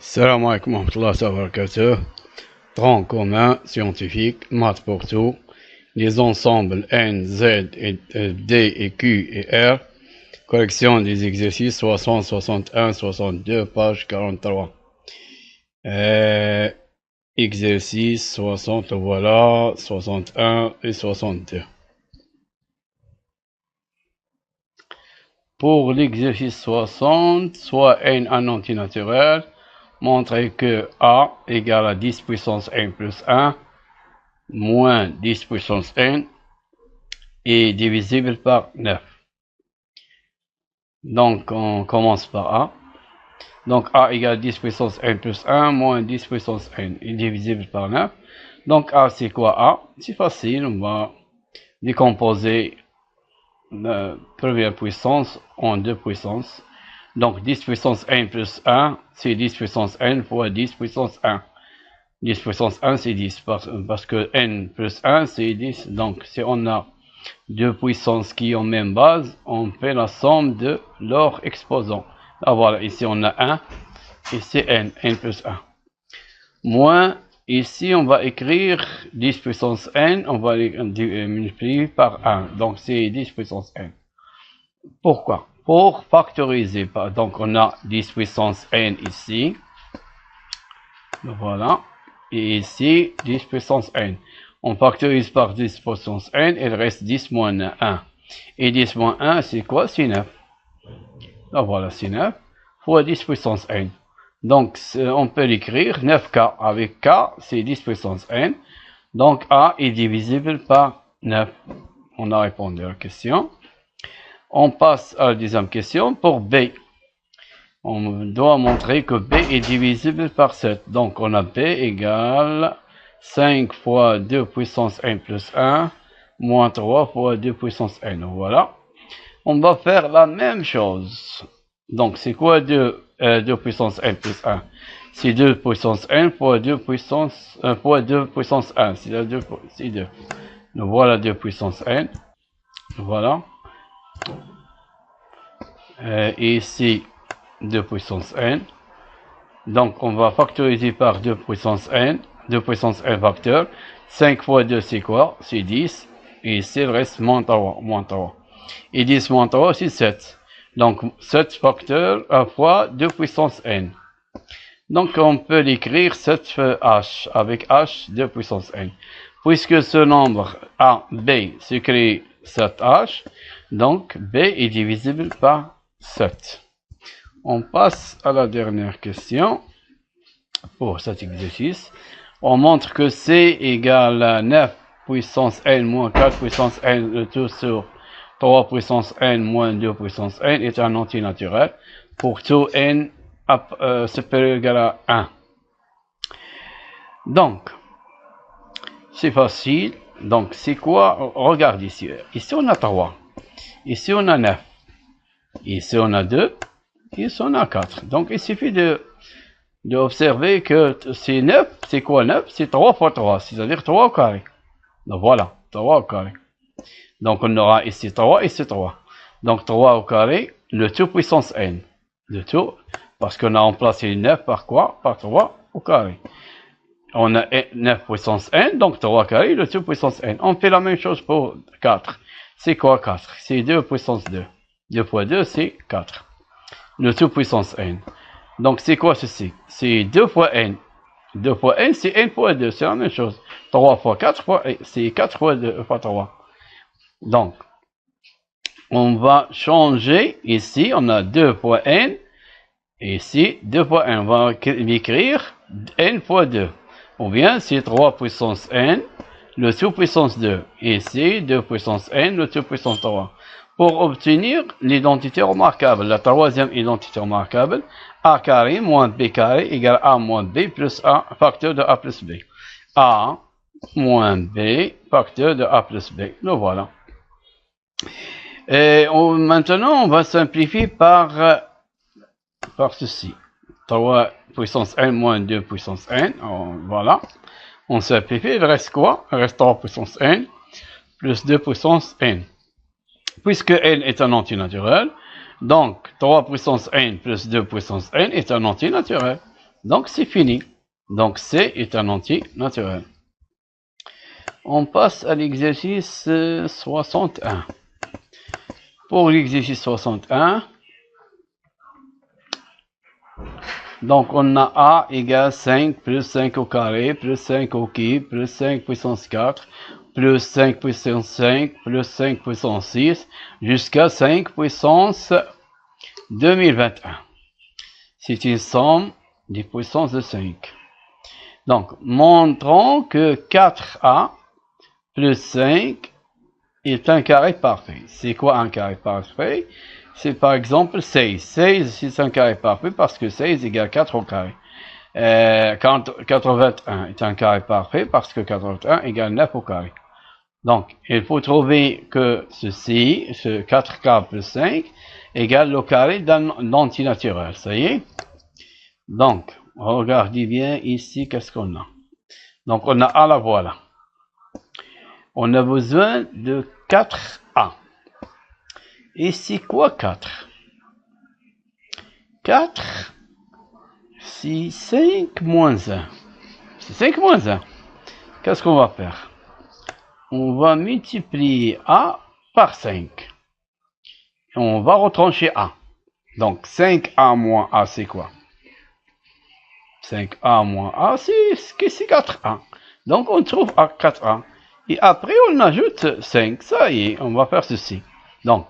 Salam alaikum wa rahmatullahi wa barakatuh. Tronc commun scientifique, maths pour tout, les ensembles N, Z, D et Q et R, collection des exercices 60, 61, 62, page 43. Exercice 60, voilà, 61 et 62. Pour l'exercice 60, soit N un antinaturel, montrer que A égale à 10 puissance N plus 1 moins 10 puissance N est divisible par 9. Donc on commence par A. Donc A égale 10 puissance N plus 1 moins 10 puissance N est divisible par 9. Donc A c'est quoi A? C'est facile, on va décomposer la première puissance en deux puissances. Donc 10 puissance N plus 1, c'est 10 puissance N fois 10 puissance 1. 10 puissance 1, c'est 10, parce que N plus 1, c'est 10. Donc si on a deux puissances qui ont même base, on fait la somme de leurs exposants. Là voilà, ici on a 1, et c'est N plus 1. Moins, ici on va écrire 10 puissance N, on va les multiplier par 1. Donc c'est 10 puissance N. Pourquoi? Pour factoriser. Donc on a 10 puissance N ici. Voilà. Et ici 10 puissance N. On factorise par 10 puissance N, il reste 10 moins 1. Et 10 moins 1, c'est quoi? C'est 9. Là voilà, c'est 9 fois 10 puissance N. Donc on peut l'écrire 9K. Avec K, c'est 10 puissance N. Donc A est divisible par 9. On a répondu à la question. On passe à la deuxième question pour B. On doit montrer que B est divisible par 7. Donc on a B égale 5 fois 2 puissance N plus 1 moins 3 fois 2 puissance N. Voilà. On va faire la même chose. Donc c'est quoi 2 puissance N plus 1? C'est 2 puissance N fois 2 puissance 1. C'est 2. Donc voilà 2 puissance N. Voilà. Ici 2 puissance N. Donc on va factoriser par 2 puissance N. 2 puissance N facteur. 5 fois 2 c'est quoi? C'est 10. Et ici il reste moins 3. Et 10 moins 3 c'est 7. Donc 7 facteur fois 2 puissance N. Donc on peut l'écrire 7H avec H 2 puissance N. Puisque ce nombre A, B s'écrit 7H, donc B est divisible par 7. On passe à la dernière question pour cet exercice. On montre que C égale à 9 puissance N moins 4 puissance N, le tout sur 3 puissance N moins 2 puissance N est un antinaturel. Pour tout N supérieur ou égal à 1. Donc, c'est facile. Donc, c'est quoi? Regarde ici. Ici, on a 3. Ici, on a 9. Ici, on a 2. Ici, on a 4. Donc, il suffit d'observer que c'est 9. C'est quoi 9? C'est 3 fois 3. C'est-à-dire 3 au carré. Donc, voilà. 3 au carré. Donc, on aura ici 3 et ici 3. Donc, 3 au carré, le tout puissance N. Le tout, parce qu'on a remplacé 9 par quoi? Par 3 au carré. On a 9 puissance N, donc 3 carré, le tout puissance N. On fait la même chose pour 4. C'est quoi 4? C'est 2 puissance 2. 2 fois 2, c'est 4. Le tout puissance N. Donc c'est quoi ceci? C'est 2 fois N. 2 fois N, c'est N fois 2, c'est la même chose. 3 fois 4, c'est 4 fois 2 fois 3. Donc, on va changer ici, on a 2 fois N. Et ici, 2 fois N. On va écrire N fois 2. Ou bien, c'est 3 puissance N, le tout puissance 2. Et ici, 2 puissance N, le tout puissance 3. Pour obtenir l'identité remarquable, la troisième identité remarquable, A carré moins B carré égale A moins B plus A, facteur de A plus B. A moins B, facteur de A plus B. Le voilà. Et maintenant, on va simplifier par ceci. 3 puissance N moins 2 puissance N. Voilà. On simplifie. Il reste quoi? Il reste 3 puissance N plus 2 puissance N. Puisque N est un antinaturel, donc 3 puissance N plus 2 puissance N est un antinaturel. Donc c'est fini. Donc C est un entier naturel. On passe à l'exercice 61. Pour l'exercice 61, donc on a A égale 5 plus 5 au carré, plus 5 au cube, plus 5 puissance 4, plus 5 puissance 5, plus 5 puissance 6, jusqu'à 5 puissance 2021. C'est une somme des puissances de 5. Donc, montrons que 4A plus 5 est un carré parfait. C'est quoi un carré parfait? C'est par exemple 16. 16, c'est un carré parfait parce que 16 égale 4 au carré. 81 est un carré parfait parce que 81 égale 9 au carré. Donc, il faut trouver que ceci, ce 4K plus 5, égale le carré d'un entier naturel. Ça y est? Donc, regardez bien ici, qu'est-ce qu'on a? Donc, on a A, la voilà. On a besoin de 4A. Et c'est quoi 4? 4, c'est 5 moins 1. C'est 5 moins 1. Qu'est-ce qu'on va faire? On va multiplier A par 5. Et on va retrancher A. Donc, 5A moins A, c'est quoi? 5A moins A, c'est 4A. Donc, on trouve A 4A. Et après, on ajoute 5. Ça y est, on va faire ceci. Donc,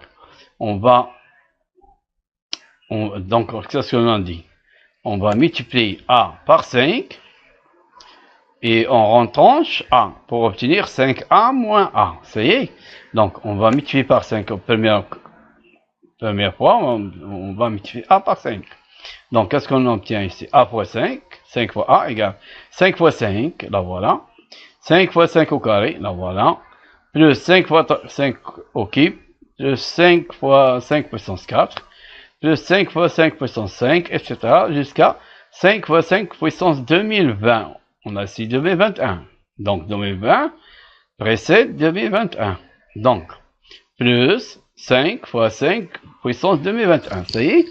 donc, qu'est-ce qu'on a dit? On va multiplier A par 5. Et on retranche A pour obtenir 5A moins A. Ça y est. Donc, on va multiplier par 5. Première fois, on va multiplier A par 5. Donc, qu'est-ce qu'on obtient ici? A fois 5. 5 fois A égale 5 fois 5. La voilà. 5 fois 5 au carré. La voilà. Plus 5 fois 5 au cube. Plus 5 fois 5 puissance 4. Plus 5 fois 5 puissance 5, etc. Jusqu'à 5 fois 5 puissance 2020. On a ici 2021. Donc, 2020 précède 2021. Donc, plus 5 fois 5 puissance 2021. Ça y est?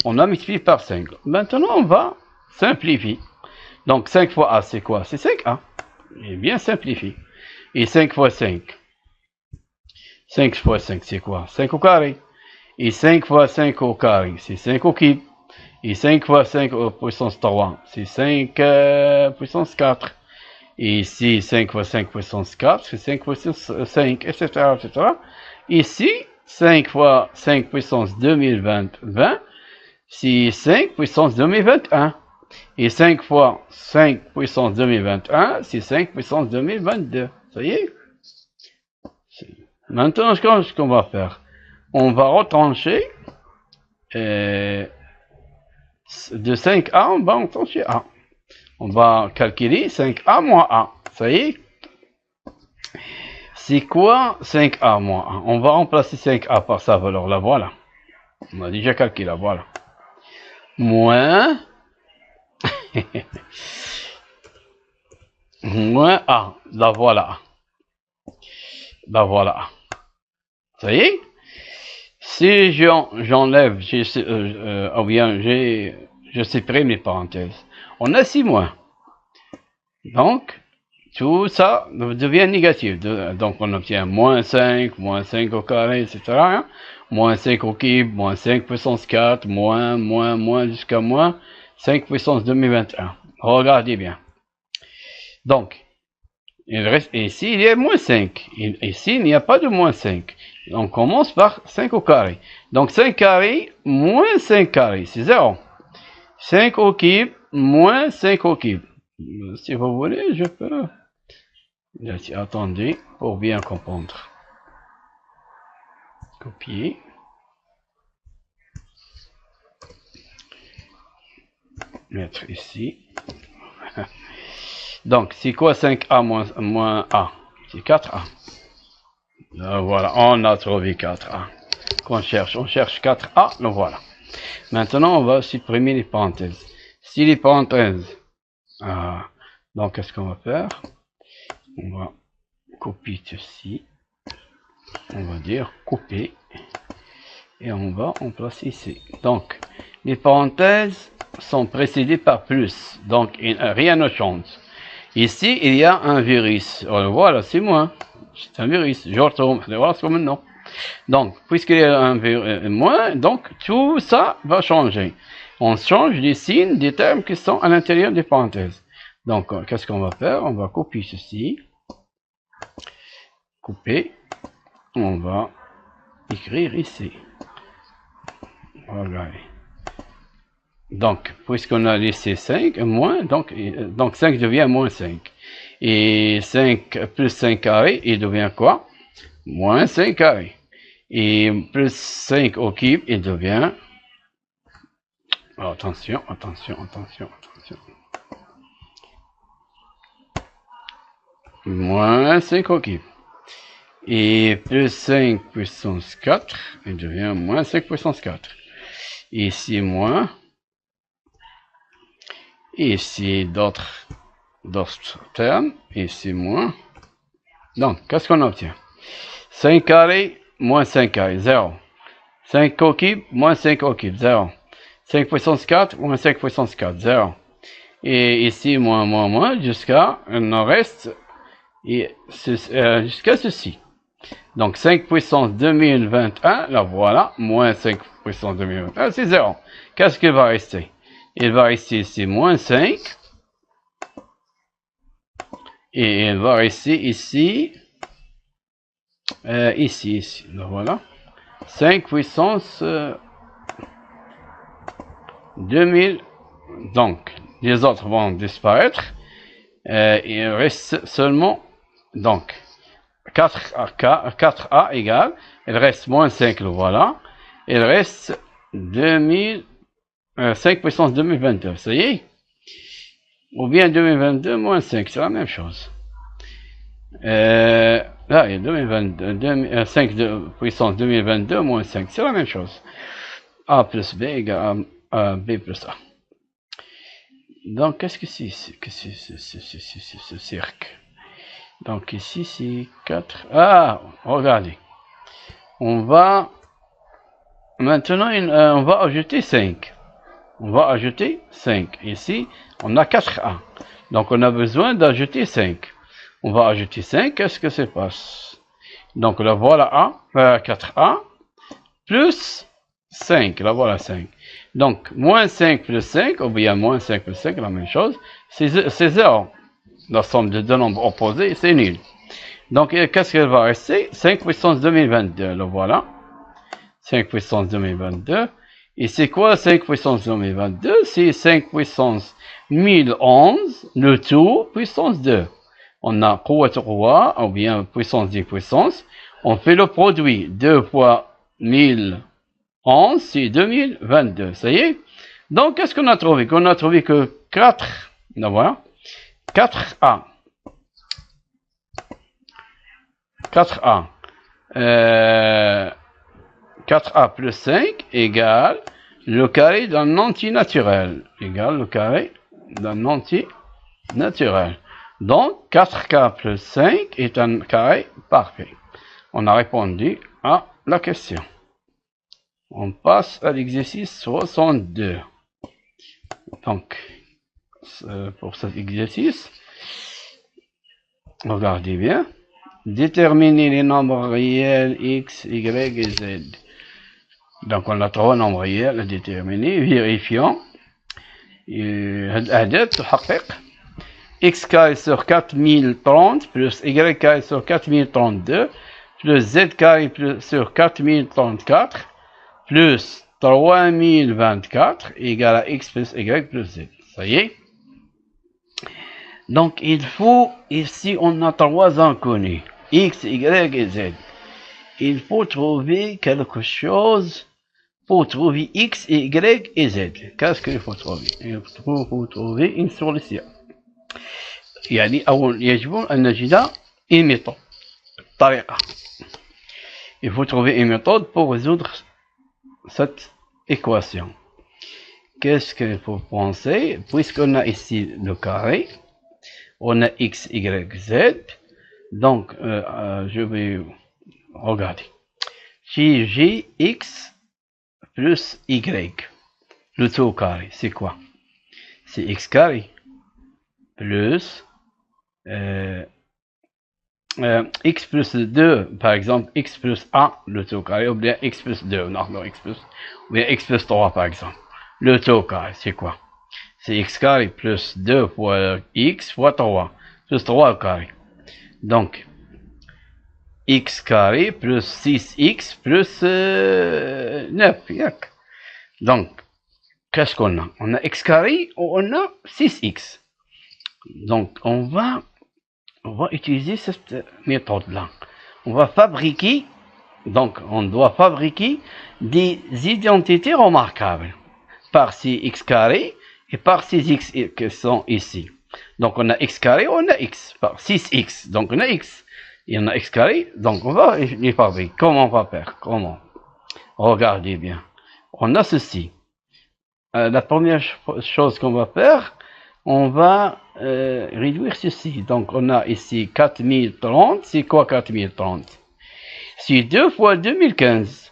On a multiplié par 5. Maintenant, on va simplifier. Donc, 5 fois A, c'est quoi? C'est 5A. Et bien simplifié. Et 5 fois 5. 5 fois 5, c'est quoi? 5 au carré. Et 5 fois 5 au carré, c'est 5 au cube. Et 5 fois 5 puissance 3, c'est 5 puissance 4. Et ici, 5 fois 5 puissance 4, c'est 5 puissance 5, etc., etc. Ici, 5 fois 5 puissance 2020, c'est 5 puissance 2021. Et 5 fois 5 puissance 2021, c'est 5 puissance 2022. Ça y est? Maintenant, ce qu'on va faire, on va retrancher de 5A, on va retrancher A. On va calculer 5A moins A. Ça y est? C'est quoi 5A moins A? On va remplacer 5A par sa valeur. La voilà. On a déjà calculé, la voilà. Moins moins A. La voilà. La voilà. Ça y est? Si j'enlève, ou bien je supprime les parenthèses, on a 6 moins. Donc, tout ça devient négatif. Donc, on obtient moins 5 au carré, etc. Hein? Moins 5 au cube, moins 5 puissance 4, moins, jusqu'à moins 5 puissance 2021. Regardez bien. Donc, il reste ici, il y a moins 5. Ici, il n'y a pas de moins 5. On commence par 5 au carré. Donc, 5 carré moins 5 carré, c'est 0. 5 au cube moins 5 au cube. Si vous voulez, je peux... Attendez, pour bien comprendre. Copier. Mettre ici. Donc, c'est quoi 5A moins A? C'est 4A. Voilà, on a trouvé 4A. On cherche 4A, le voilà. Maintenant, on va supprimer les parenthèses. Si les parenthèses... donc, qu'est-ce qu'on va faire? On va copier ceci. On va dire couper. Et on va en placer ici. Donc, les parenthèses sont précédés par plus, donc rien ne change. Ici, il y a un virus. Voilà, c'est moins. C'est un virus. Je retourne. Voilà, c'est comme non. Donc, puisqu'il y a un moins, donc tout ça va changer. On change les signes des termes qui sont à l'intérieur des parenthèses. Donc, qu'est-ce qu'on va faire? On va copier ceci. Couper. On va écrire ici. Voilà. Donc, puisqu'on a laissé 5, moins, donc 5 devient moins 5. Et 5 plus 5 carré, il devient quoi? Moins 5 carré. Et plus 5 au cube, il devient... Attention, attention, attention, attention. Moins 5 au cube. Et plus 5 puissance 4, il devient moins 5 puissance 4. Ici, moins... Ici, d'autres termes. Ici, moins. Donc, qu'est-ce qu'on obtient? 5 carré, moins 5 carré, 0. 5 au cube, moins 5 au cube, 0. 5 puissance 4, moins 5 puissance 4, 0. Et ici, moins, jusqu'à, il en reste, jusqu'à ceci. Donc, 5 puissance 2021, là voilà, moins 5 puissance 2021, c'est 0. Qu'est-ce qu'il va rester? Il va rester ici moins 5. Et il va rester ici. Ici. Donc, voilà. 5 puissance 2000. Donc, les autres vont disparaître. Il reste seulement, donc, 4A égale. Il reste moins 5, le voilà. Il reste 5 puissance 2022, ça y est? Ou bien 2022 moins 5, c'est la même chose. Là, il y a 2022, 5 de puissance 2022 moins 5, c'est la même chose. A plus B égale à B plus A. Donc, qu'est-ce que c'est ce cercle? Donc, ici, c'est 4. Ah, regardez. On va, maintenant, on va ajouter 5. On va ajouter 5. Ici, on a 4A. Donc, on a besoin d'ajouter 5. On va ajouter 5. Qu'est-ce que ça passe? Donc, la voilà 4A plus 5. La voilà 5. Donc, moins 5 plus 5, ou bien moins 5 plus 5, la même chose. C'est 0. La somme de deux nombres opposés, c'est nul. Donc, qu'est-ce qu'il va rester? 5 puissance 2022. Le voilà. 5 puissance 2022. Et c'est quoi 5 puissance 2022? C'est 5 puissance 1011, le tout, puissance 2. On a ou bien puissance 10 puissance. On fait le produit. 2 fois 1011, c'est 2022. Ça y est? Donc, qu'est-ce qu'on a trouvé? On a trouvé que 4, voilà, 4A. 4A. 4A plus 5 égale le carré d'un antinaturel. Égale le carré d'un antinaturel. Donc, 4K plus 5 est un carré parfait. On a répondu à la question. On passe à l'exercice 62. Donc, pour cet exercice, regardez bien. Déterminer les nombres réels x, y et z. Donc, on a trois nombres réels à déterminer. Vérifions. X carré sur 4030 plus y carré sur 4032 plus z carré sur 4034 plus 3024 égale à x plus y plus z. Ça y est? Donc, il faut, ici, on a trois inconnus, x, y et z. Il faut trouver quelque chose pour trouver x, y et z. Qu'est-ce qu'il faut trouver? Il faut trouver une solution. يعني يجب أن نجد une méthode. طريقة. Il faut trouver une méthode pour résoudre cette équation. Qu'est-ce qu'il faut penser? Puisqu'on a ici le carré, on a x, y, z. Donc, je vais regarder. Si j'ai x plus y Le tout au carré, c'est quoi? C'est x carré plus x plus 2, par exemple, x plus 1, le tout au carré, ou bien x plus 2, non, x plus, ou bien x plus 3, par exemple. Le tout au carré, c'est quoi? C'est x carré plus 2 fois x fois 3, plus 3 au carré. Donc, x carré plus 6x plus 9. Donc, qu'est-ce qu'on a? On a x carré ou on a 6x. Donc, on va utiliser cette méthode-là. On va fabriquer, donc on doit fabriquer des identités remarquables par ces x carré et par ces x qui sont ici. Donc, on a x carré, on a x par 6x. Donc, on a x. Et on a x carré, donc on va les fabriquer. Comment on va faire? Comment? Regardez bien. On a ceci. La première chose qu'on va faire, on va réduire ceci. Donc on a ici 4030. C'est quoi 4030? C'est 2 fois 2015.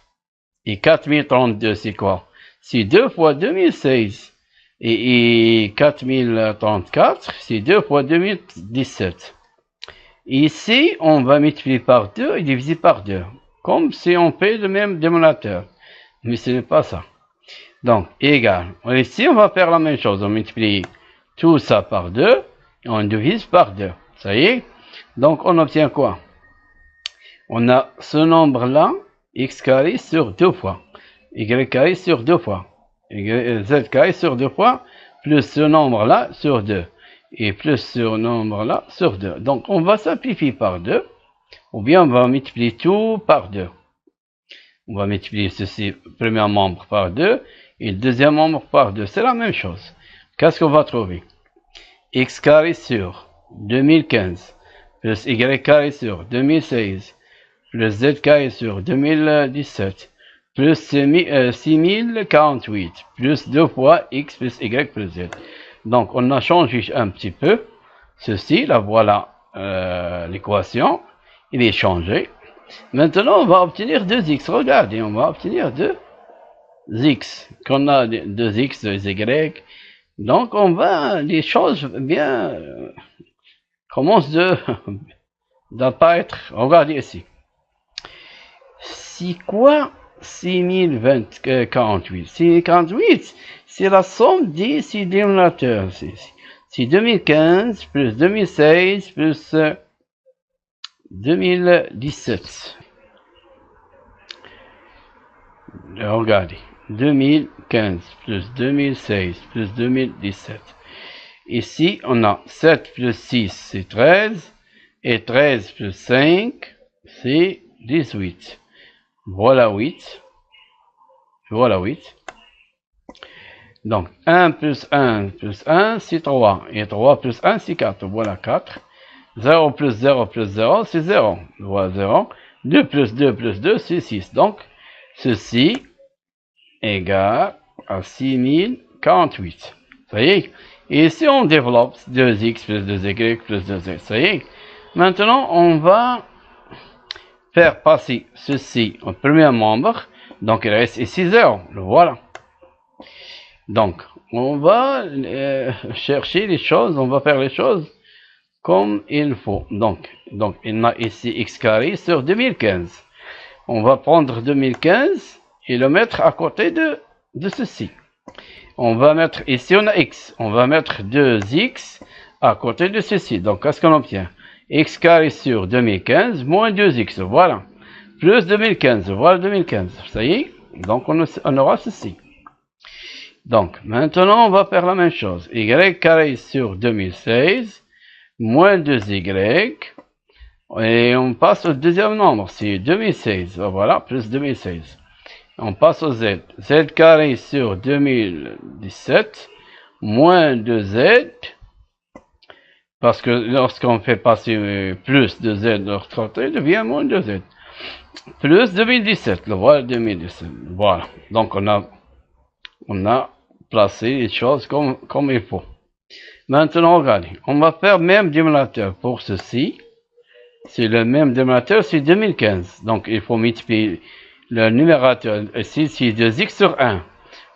Et 4032, c'est quoi? C'est 2 fois 2016. Et 4034, c'est 2 fois 2017. Ici, on va multiplier par 2 et diviser par 2. Comme si on fait le même dénominateur. Mais ce n'est pas ça. Donc, égal. Ici, on va faire la même chose. On multiplie tout ça par 2 et on divise par 2. Ça y est? Donc, on obtient quoi? On a ce nombre-là, x carré sur 2 fois, y carré sur 2 fois, z carré sur 2 fois, plus ce nombre-là sur 2. Et plus ce nombre-là sur 2. Donc, on va simplifier par 2, ou bien on va multiplier tout par 2. On va multiplier ceci, premier membre par 2, et le deuxième membre par 2. C'est la même chose. Qu'est-ce qu'on va trouver? X carré sur 2015, plus Y carré sur 2016, plus Z carré sur 2017, plus 6048, plus 2 fois X plus Y plus Z. Donc, on a changé un petit peu ceci. Là, voilà l'équation. Il est changé. Maintenant, on va obtenir 2x. Regardez, on va obtenir 2x. Qu'on a 2x, 2y. Donc, on va, les choses bien commencent d'apparaître. Regardez ici. C'est quoi 6048? 6048, c'est la somme des six dénominateurs. C'est 2015 plus 2016 plus 2017. Regardez. 2015 plus 2016 plus 2017. Ici, on a 7 plus 6, c'est 13. Et 13 plus 5, c'est 18. Voilà 8. Voilà 8. Donc, 1 plus 1 plus 1, c'est 3. Et 3 plus 1, c'est 4. Voilà 4. 0 plus 0 plus 0, c'est 0. Voilà 0. 2 plus 2 plus 2, c'est 6. Donc, ceci égale à 6048. Ça y est. Et si on développe 2x plus 2y plus 2z, ça y est. Maintenant, on va faire passer ceci au premier membre. Donc, il reste ici 0. Le voilà. Donc, on va chercher les choses, on va faire les choses comme il faut. Donc il a ici x carré sur 2015. On va prendre 2015 et le mettre à côté de ceci. On va mettre, ici on a x, on va mettre 2x à côté de ceci. Donc, qu'est-ce qu'on obtient? X carré sur 2015 moins 2x, voilà. Plus 2015, voilà 2015. Ça y est, donc on aura ceci. Donc, maintenant, on va faire la même chose. Y carré sur 2016, moins 2y, et on passe au deuxième nombre, c'est 2016, voilà, plus 2016. On passe au z. Z carré sur 2017, moins 2z, parce que lorsqu'on fait passer plus de z de l'autre côté, il devient moins 2z. Plus 2017, voilà 2017, voilà. Donc, on a placé les choses comme il faut. Maintenant, regardez, on va faire le même dénominateur pour ceci. C'est le même dénominateur, c'est 2015. Donc, il faut multiplier le numérateur ici, c'est 2x sur 1.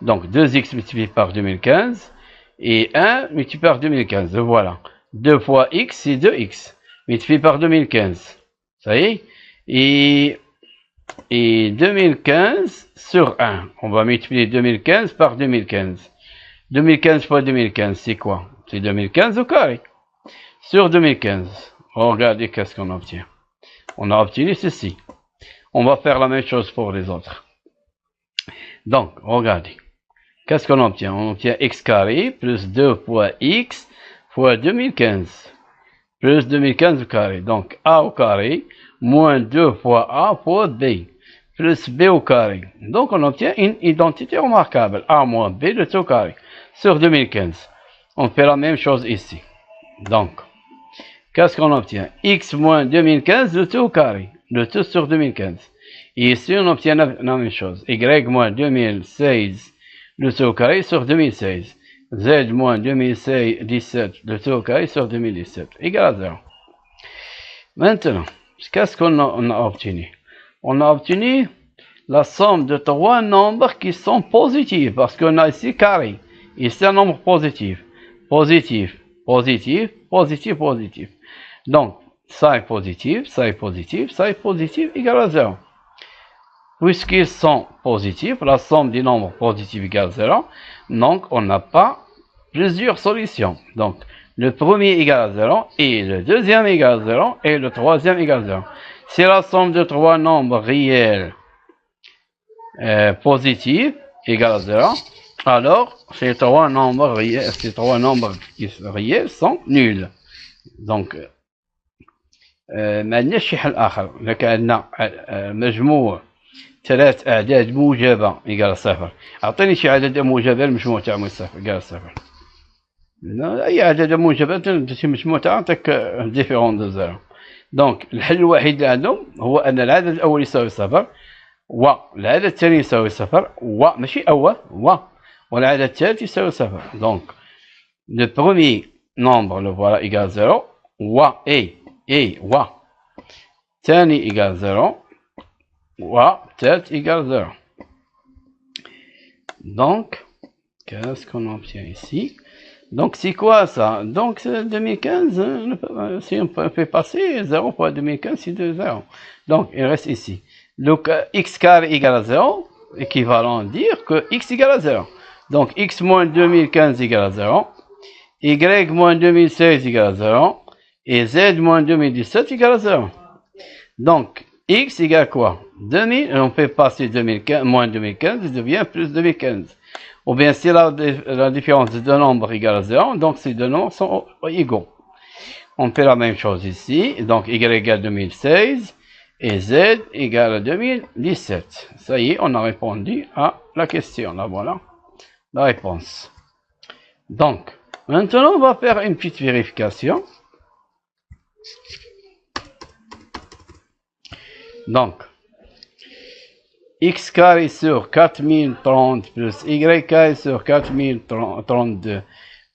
Donc 2x multiplié par 2015 et 1 multiplié par 2015. Voilà. 2 fois x, c'est 2x multiplié par 2015. Ça y est. Et 2015 sur 1. On va multiplier 2015 par 2015. 2015 fois 2015, c'est quoi? C'est 2015 au carré. Sur 2015. Regardez qu'est-ce qu'on obtient. On a obtenu ceci. On va faire la même chose pour les autres. Donc, regardez. Qu'est-ce qu'on obtient? On obtient x carré plus 2 fois x fois 2015. Plus 2015 au carré. Donc, a au carré moins 2 fois a fois b. Plus b au carré. Donc, on obtient une identité remarquable. A moins b de tout au carré. Sur 2015. On fait la même chose ici. Donc, qu'est-ce qu'on obtient? X moins 2015 de tout au carré. De tout sur 2015. Et ici, on obtient la même chose. Y moins 2016 de tout au carré sur 2016. Z moins 2017 de tout au carré sur 2017. Égal à 0. Maintenant, qu'est-ce qu'on a obtenu? On a obtenu la somme de trois nombres qui sont positifs. Parce qu'on a ici carré. Et c'est un nombre positif. Positif, positif, positif, positif. Donc, ça est positif, ça est positif, ça est positif, égal à 0. Puisqu'ils sont positifs, la somme des nombres positifs égale 0. Donc, on n'a pas plusieurs solutions. Donc, le premier égale à 0, et le deuxième égale à 0, et le troisième égale à 0. Si la somme de trois nombres réels positifs égale à 0, alors ces trois nombres réels sont nuls. Donc, ما عندناش شي حل آخر. لك عندنا مجموع ثلاث أعداد موجبة يقال صفر. أعطيني شي عدد موجبة المجموع تاعهم صفر يقال صفر. أي عدد موجبة في مجموع تاعهم تاك ديفيرون دو زيرو. دونك الحل الوحيد اللي عندهم هو أن العدد الأول يساوي صفر والعدد الثاني يساوي صفر ماشي والعدد الثالث يساوي صفر. دونك le premier nombre le voilà égal 0 et ثاني égale 0 ثالث égale 0. Donc, qu'est-ce qu'on obtient ici? Donc, c'est quoi ça? Donc, 2015, si on peut passer 0 fois 2015, c'est 0. Donc, il reste ici. Donc, x carré égale à 0, équivalent à dire que x égale à 0. Donc, x moins 2015 égale à 0, y moins 2016 égale à 0, et z moins 2017 égale à 0. Donc, x égale quoi? 2000, on peut passer 2015, moins 2015, il devient plus 2015. Ou bien si la différence de deux nombres égale à 0, donc ces deux nombres sont égaux. On fait la même chose ici, donc y égale 2016 et z égale à 2017. Ça y est, on a répondu à la question, là voilà la réponse. Donc, maintenant on va faire une petite vérification. Donc, x carré sur 4030 plus y carré sur 4032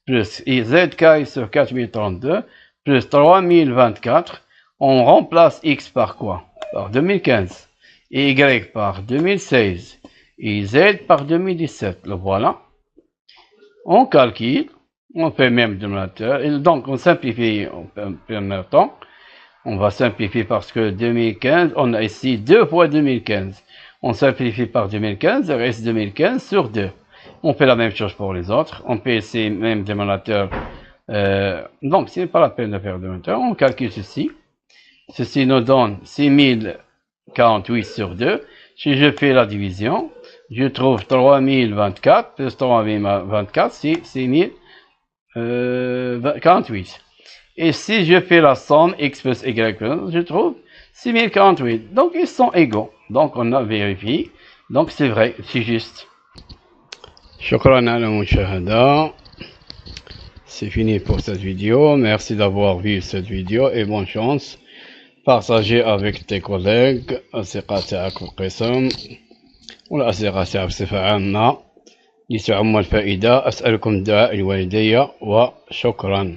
plus z carré sur 4032 plus 3024, on remplace x par quoi? Par 2015, et y par 2016, et z par 2017, le voilà. On calcule, on fait même dénominateur, et donc on simplifie en premier temps. On va simplifier parce que 2015, on a ici 2 fois 2015. On simplifie par 2015, il reste 2015 sur 2. On fait la même chose pour les autres. On fait ces mêmes dénominateurs. Donc, ce n'est pas la peine de faire dénominateur. On calcule ceci. Ceci nous donne 6048 sur 2. Si je fais la division, je trouve 3024 plus 3024, c'est 6048. Et si je fais la somme x plus y, je trouve 6048. Donc, ils sont égaux. Donc, on a vérifié. Donc, c'est vrai, c'est juste. Shukran ala mushahada. C'est fini pour cette vidéo. Merci d'avoir vu cette vidéo et bonne chance. Partagez avec tes collègues. أصدقاء تاعك في القسم والأصدقاء تاعك بصفة عامة لتعم الفائدة. أسألكم دعاء الوالدية وشكرا.